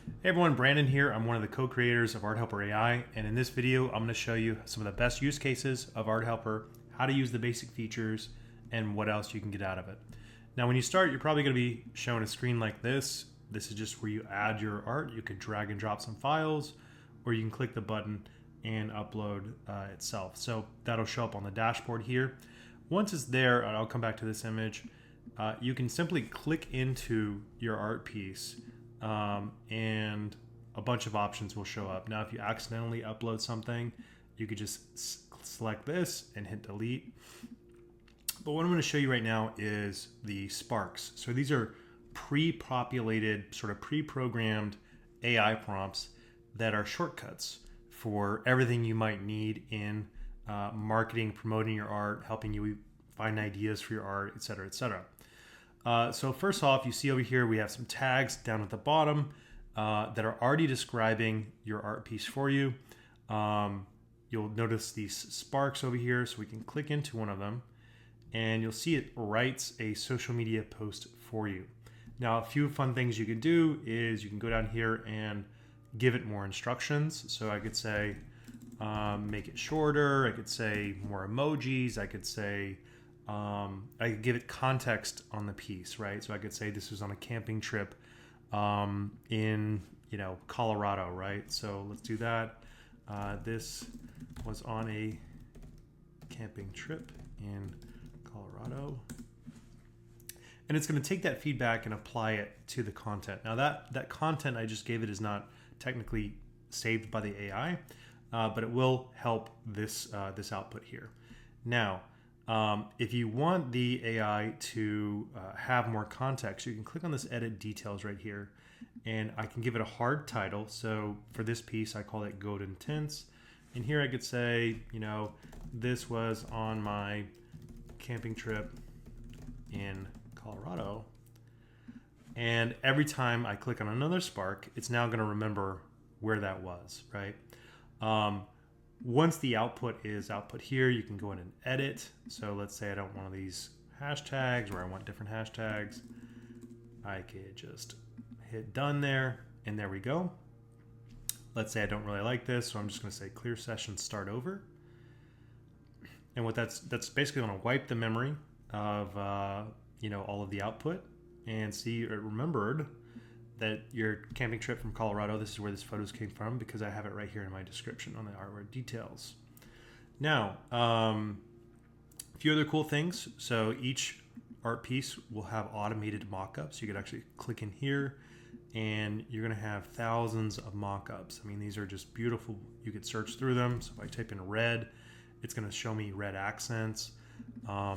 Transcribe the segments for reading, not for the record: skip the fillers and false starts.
Hey everyone, Brandon here. I'm one of the co-creators of arthelper AI, and in this video, I'm going to show you some of the best use cases of arthelper, how to use the basic features, and what else you can get out of it. Now, when you start, you're probably going to be shown a screen like this. This is just where you add your art. You can drag and drop some files, or you can click the button and upload itself. So that'll show up on the dashboard here. Once it's there, and I'll come back to this image, you can simply click into your art piece and a bunch of options will show up. Now, if you accidentally upload something, you could just select this and hit delete. But what I'm going to show you right now is the sparks. So these are pre-populated, sort of pre-programmed AI prompts that are shortcuts for everything you might need in marketing, promoting your art, helping you find ideas for your art, etc., etc. So first off, you see over here we have some tags down at the bottom that are already describing your art piece for you. You'll notice these sparks over here, so we can click into one of them, and you'll see it writes a social media post for you. Now, a few fun things you can do is you can go down here and give it more instructions. So I could say, make it shorter. I could say more emojis. I could say, I could give it context on the piece, right? So I could say this was on a camping trip in, Colorado, right? So let's do that. This was on a camping trip in Colorado. And it's going to take that feedback and apply it to the content. Now that content I just gave it is not technically saved by the AI, but it will help this output here. Now, if you want the AI to have more context, you can click on this edit details right here, and I can give it a hard title. So for this piece, I call it Golden Tints. And here I could say, this was on my camping trip in Colorado. And every time I click on another spark, it's now going to remember where that was, right? Once the output is output here, you can go in and edit. So let's say I don't want these hashtags, or I want different hashtags. I could just hit done there, and there we go. Let's say I don't really like this, so I'm just going to say clear session, start over. And what that's basically going to wipe the memory of all of the output, and see it remembered that your camping trip from Colorado, this is where this photos came from, because I have it right here in my description on the artwork details. Now, a few other cool things. So each art piece will have automated mockups. You could actually click in here and you're going to have thousands of mockups. I mean, these are just beautiful. You could search through them. So if I type in red, it's going to show me red accents. I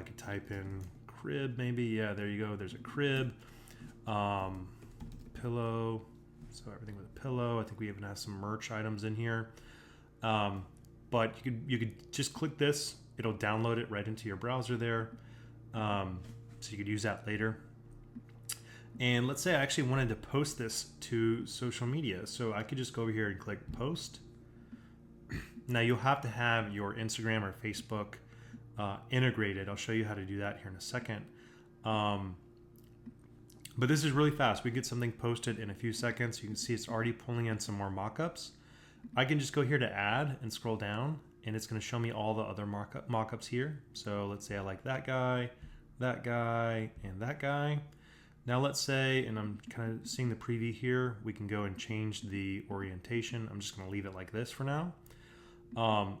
could type in crib maybe. Yeah, there you go. There's a crib. Pillow, so everything with a pillow. I think we even have some merch items in here. But you could just click this. It'll download it right into your browser there. So you could use that later. And let's say I actually wanted to post this to social media. So I could just go over here and click post. Now you'll have to have your Instagram or Facebook integrated. I'll show you how to do that here in a second. But this is really fast. We get something posted in a few seconds. You can see it's already pulling in some more mockups. I can just go here to add and scroll down, and it's going to show me all the other mockups here. So let's say I like that guy, and that guy. Now let's say, and I'm kind of seeing the preview here, we can go and change the orientation. I'm just going to leave it like this for now.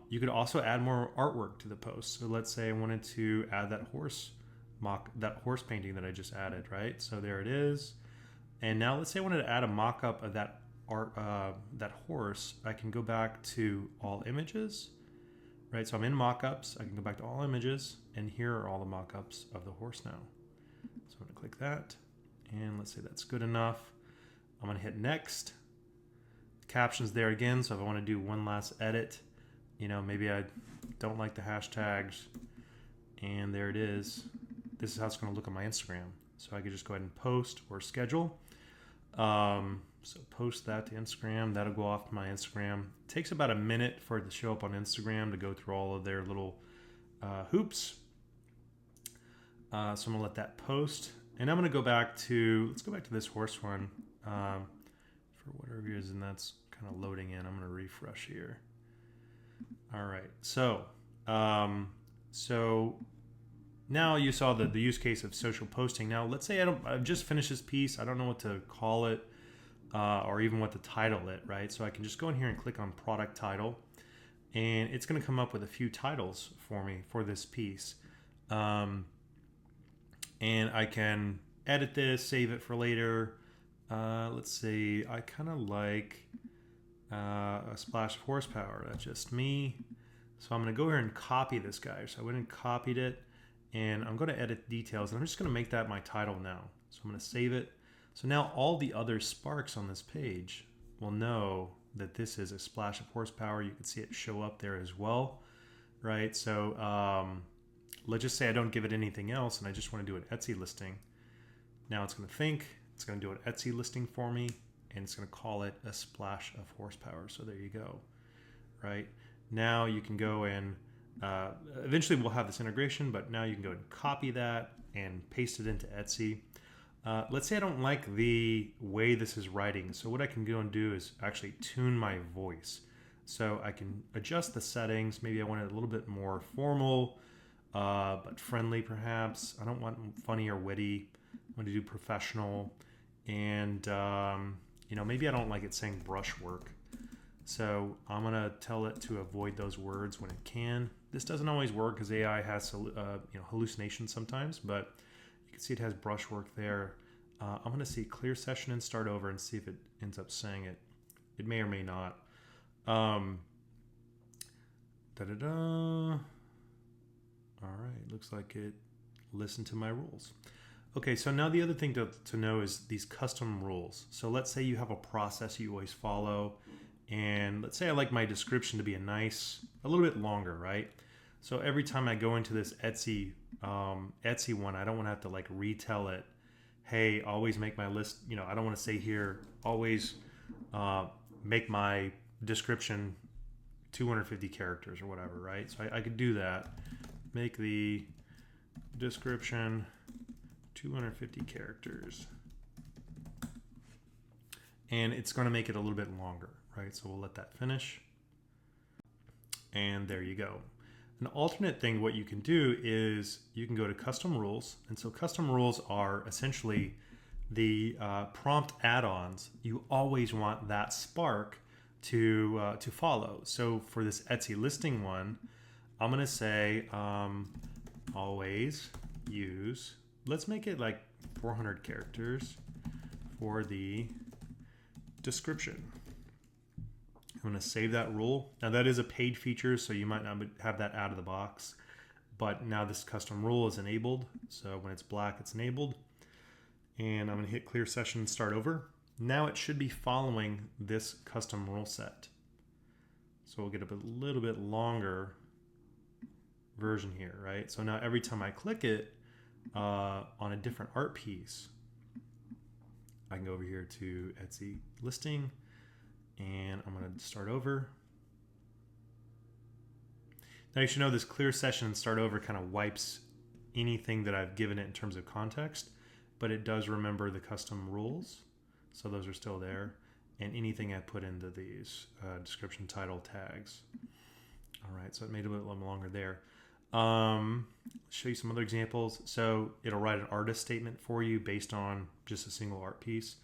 You could also add more artwork to the post. So let's say I wanted to add that horse painting that I just added, right? So there it is. And now let's say I wanted to add a mock-up of that that horse. I can go back to all images, right? So I'm in mockups. I can go back to all images, and here are all the mockups of the horse now. So I'm going to click that, and let's say that's good enough. I'm going to hit next. Captions there again. So if I want to do one last edit, maybe I don't like the hashtags, and there it is. This is how it's going to look on my Instagram. So I could just go ahead and post or schedule. So post that to Instagram. That'll go off to my Instagram. It takes about a minute for it to show up on Instagram to go through all of their little hoops. So I'm going to let that post. And I'm going to go back to, let's go back to this horse one. for whatever reason that's kind of loading in. I'm going to refresh here. All right, so now you saw the use case of social posting. Now let's say I've just finished this piece. I don't know what to call it or even what to title it, right? So I can just go in here and click on product title, and it's going to come up with a few titles for me for this piece. And I can edit this, save it for later. Let's see, I kind of like a splash of horsepower. That's just me. So I'm going to go here and copy this guy. So I went and copied it, and I'm going to edit details, and I'm just going to make that my title now. So I'm going to save it. So now all the other sparks on this page will know that this is a splash of horsepower. You can see it show up there as well, right? So let's just say I don't give it anything else, and I just want to do an Etsy listing. Now it's going to think, it's going to do an Etsy listing for me, and it's going to call it a splash of horsepower. So there you go, right? Now you can go and eventually we'll have this integration, but now you can go and copy that and paste it into Etsy. Let's say I don't like the way this is writing. So what I can go and do is actually tune my voice. So I can adjust the settings. Maybe I want it a little bit more formal, but friendly perhaps. I don't want funny or witty. I want to do professional. And, maybe I don't like it saying brushwork. So I'm going to tell it to avoid those words when it can. This doesn't always work because AI has hallucinations sometimes, but you can see it has brushwork there. I'm going to see clear session and start over and see if it ends up saying it. It may or may not. All right, looks like it listened to my rules. Okay, so now the other thing to know is these custom rules. So let's say you have a process you always follow, and let's say I like my description to be a little bit longer, right? So every time I go into this Etsy one, I don't want to have to like retell it. Hey, always make my list. I don't want to say here, always make my description 250 characters or whatever, right? So I could do that. Make the description 250 characters. And it's going to make it a little bit longer, right? So we'll let that finish. And there you go. An alternate thing, what you can do is you can go to custom rules. And so custom rules are essentially the prompt add-ons. You always want that spark to follow. So for this Etsy listing one, I'm going to say always use, let's make it like 400 characters for the description. I'm going to save that rule. Now that is a paid feature, so you might not have that out of the box, but now this custom rule is enabled. So when it's black, it's enabled. And I'm going to hit clear session and start over. Now it should be following this custom rule set. So we'll get a little bit longer version here, right? So now every time I click it on a different art piece, I can go over here to Etsy listing, and I'm going to start over. Now you should know this clear session and start over kind of wipes anything that I've given it in terms of context, but it does remember the custom rules. So those are still there, and anything I put into these description title tags. All right, so it made it a little longer there. Show you some other examples. So it'll write an artist statement for you based on just a single art piece.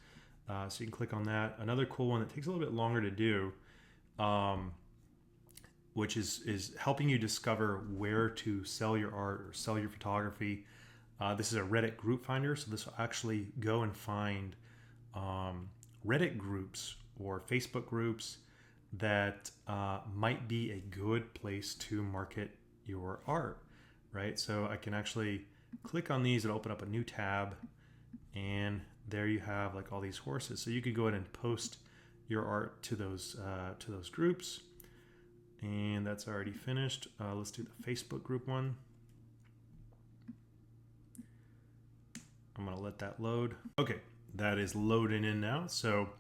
So you can click on that. Another cool one that takes a little bit longer to do, which is helping you discover where to sell your art or sell your photography. This is a Reddit group finder, so this will actually go and find Reddit groups or Facebook groups that might be a good place to market your art, right? So I can actually click on these and open up a new tab, and there you have like all these horses. So you could go ahead and post your art to those groups, and that's already finished. Let's do the Facebook group one. I'm gonna let that load. Okay, that is loading in now. So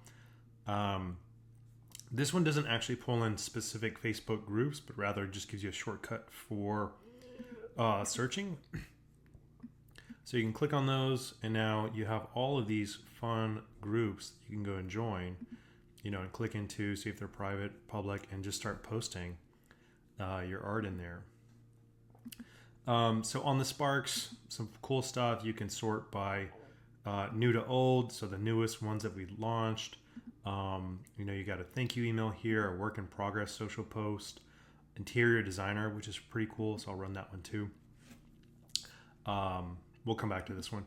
this one doesn't actually pull in specific Facebook groups, but rather just gives you a shortcut for searching. So you can click on those, and now you have all of these fun groups that you can go and join. and click into, see if they're private, public, and just start posting your art in there. So on the Sparks, some cool stuff. You can sort by new to old, so the newest ones that we launched. You got a thank you email here, a work in progress social post, interior designer, which is pretty cool, so I'll run that one too. We'll come back to this one.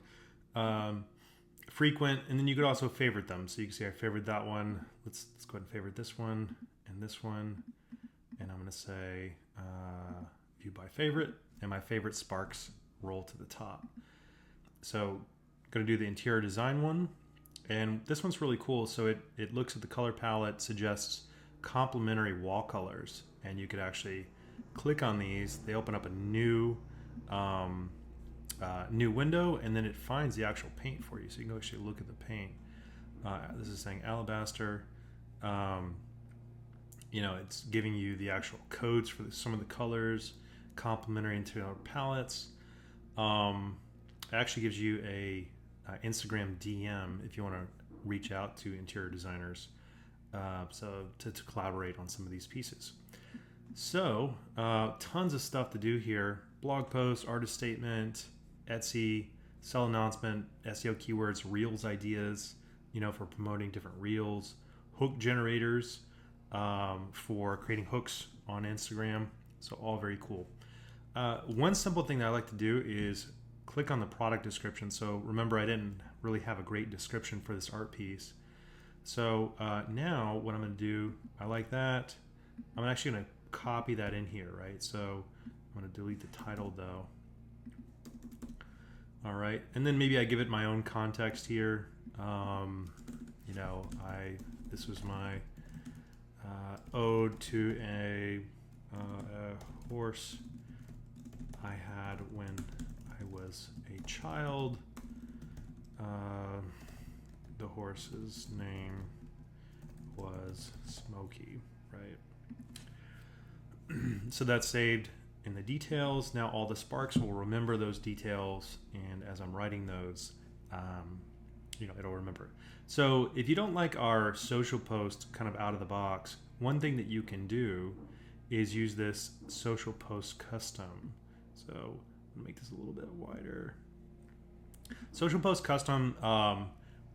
Frequent, and then you could also favorite them. So you can see I favored that one. Let's go ahead and favorite this one, and I'm going to say view by favorite, and my favorite Sparks roll to the top. So I'm going to do the interior design one, and this one's really cool. So it looks at the color palette, suggests complementary wall colors, and you could actually click on these. They open up a new window, and then it finds the actual paint for you, so you can actually look at the paint. This is saying alabaster. It's giving you the actual codes for some of the colors, complementary interior palettes. It actually gives you a Instagram DM if you want to reach out to interior designers, so to collaborate on some of these pieces. So tons of stuff to do here: blog post, artist statement, Etsy, sell announcement, SEO keywords, reels ideas, for promoting different reels, hook generators for creating hooks on Instagram. So all very cool. One simple thing that I like to do is click on the product description. So remember, I didn't really have a great description for this art piece. So now what I'm going to do, I like that. I'm actually going to copy that in here, right? So I'm going to delete the title though. All right, and then maybe I give it my own context here. This was my ode to a horse I had when I was a child. The horse's name was Smokey, right? So that's saved in the details. Now all the Sparks will remember those details, and as I'm writing those, it'll remember it. So if you don't like our social post kind of out of the box, one thing that you can do is use this social post custom. So I'll make this a little bit wider. Social post custom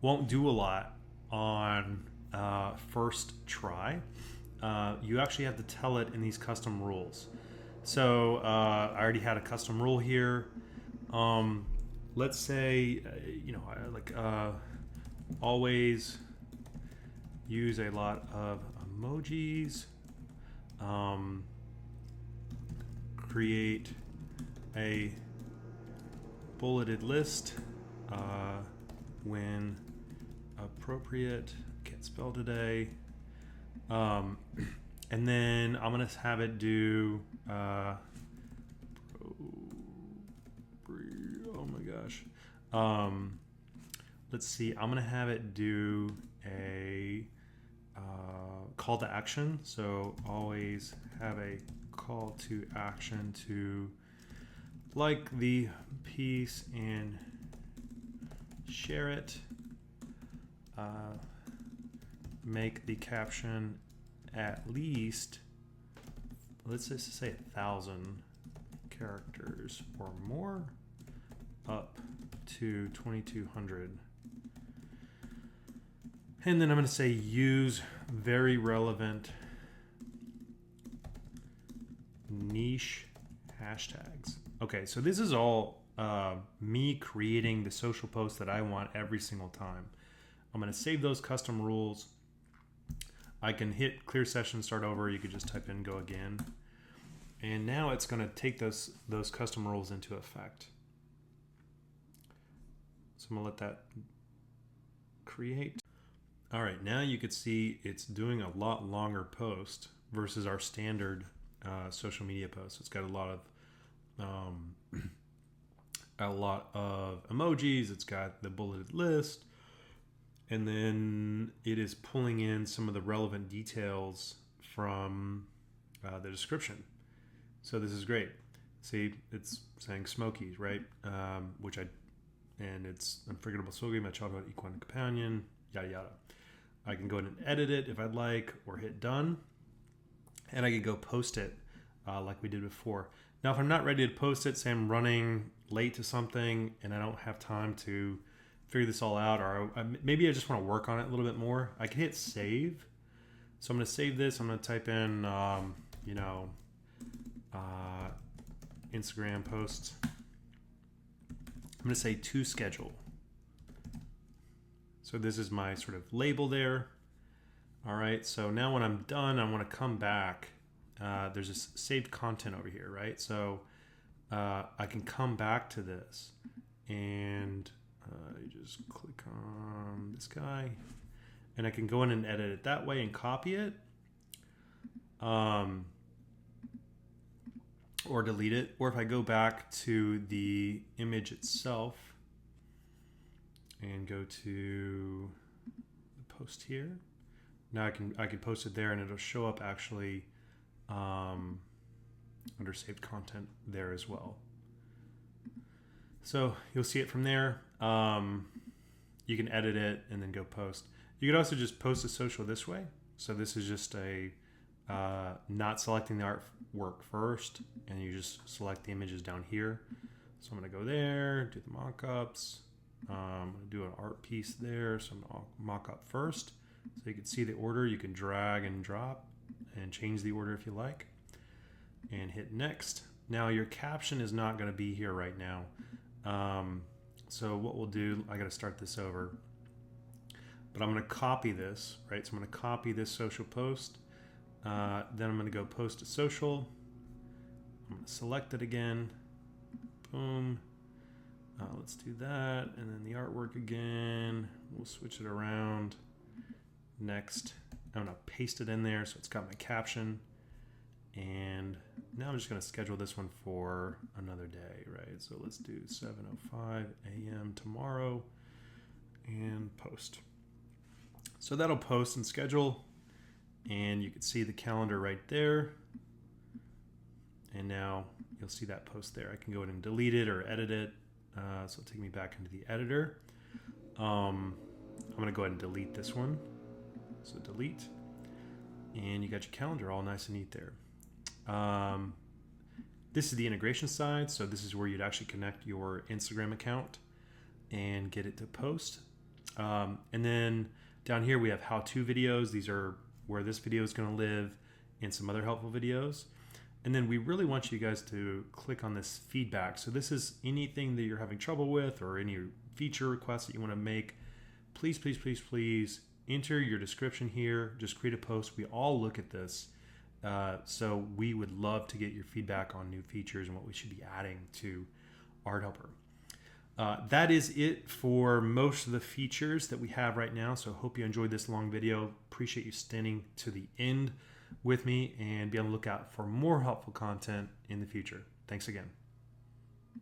won't do a lot on first try. You actually have to tell it in these custom rules. So I already had a custom rule here. Let's say, always use a lot of emojis. Create a bulleted list when appropriate. Can't spell today. And then I'm gonna have it do. Oh my gosh. Let's see. I'm gonna have it do a call to action. So always have a call to action to like the piece and share it. Make the caption at least, let's just say 1,000 characters or more, up to 2,200. And then I'm going to say use very relevant niche hashtags. Okay, so this is all me creating the social post that I want every single time. I'm going to save those custom rules. I can hit clear session, start over. You could just type in go again. And now it's going to take those custom rules into effect. So I'm going to let that create. All right, now you can see it's doing a lot longer post versus our standard social media post. It's got a lot of emojis. It's got the bulleted list. And then it is pulling in some of the relevant details from the description. So this is great. See, it's saying Smokies, right? And it's Unforgettable Smoky, my childhood equine companion, yada yada. I can go ahead and edit it if I'd like, or hit done. And I can go post it like we did before. Now, if I'm not ready to post it, say I'm running late to something and I don't have time to figure this all out, or maybe I just want to work on it a little bit more, I can hit save. So I'm going to save this. I'm going to type in, Instagram posts. I'm going to say to schedule. So this is my sort of label there. All right, so now when I'm done, I want to come back. There's this saved content over here, right? So I can come back to this and you just click on this guy and I can go in and edit it that way and copy it. Or delete it. Or if I go back to the image itself and go to the post here, now I can post it there and it'll show up actually under saved content there as well. So you'll see it from there. You can edit it and then go post. You could also just post a social this way. So this is just a not selecting the artwork first, and you just select the images down here. So I'm going to go there, do the mockups. I'm going to do an art piece there, so I'm going to mock up first. So you can see the order. You can drag and drop and change the order if you like, and hit next. Now your caption is not going to be here right now. So what we'll do, I got to start this over, but I'm going to copy this, right? So I'm going to copy this social post. Then I'm going to go post to social. I'm going to select it again. Boom. Let's do that. And then the artwork again. We'll switch it around. Next. I'm going to paste it in there so it's got my caption. And now I'm just going to schedule this one for another day, right? So let's do 7:05 a.m. tomorrow and post. So that'll post and schedule. And you can see the calendar right there. And now you'll see that post there. I can go ahead and delete it or edit it. So it'll take me back into the editor. I'm going to go ahead and delete this one. So delete. And you got your calendar all nice and neat there. This is the integration side. So this is where you'd actually connect your Instagram account and get it to post. And then down here we have how-to videos. These are where this video is going to live, and some other helpful videos. And then we really want you guys to click on this feedback. So this is anything that you're having trouble with or any feature requests that you want to make. Please, please, please, please enter your description here. Just create a post. We all look at this. So we would love to get your feedback on new features and what we should be adding to ArtHelper. That is it for most of the features that we have right now. So hope you enjoyed this long video. Appreciate you standing to the end with me, and be on the lookout for more helpful content in the future. Thanks again.